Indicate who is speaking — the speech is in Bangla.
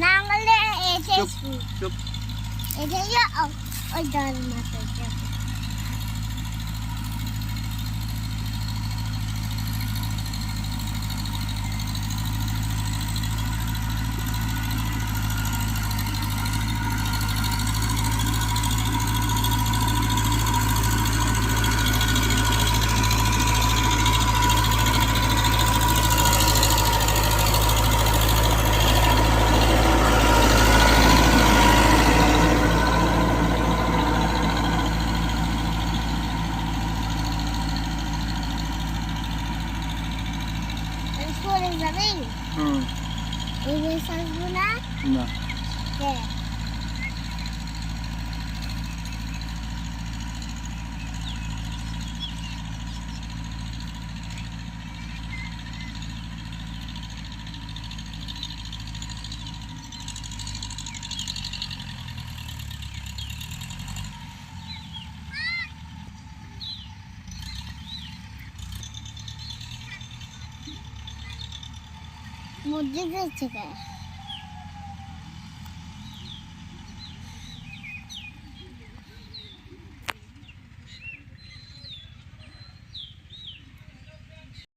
Speaker 1: নাঙ্গলে এসে
Speaker 2: চুপ চুপ
Speaker 1: এটা ওই দল মাথা যাবে সরে যাবে এই যে সাজবো না
Speaker 2: না
Speaker 1: কে মসজিদ থেকে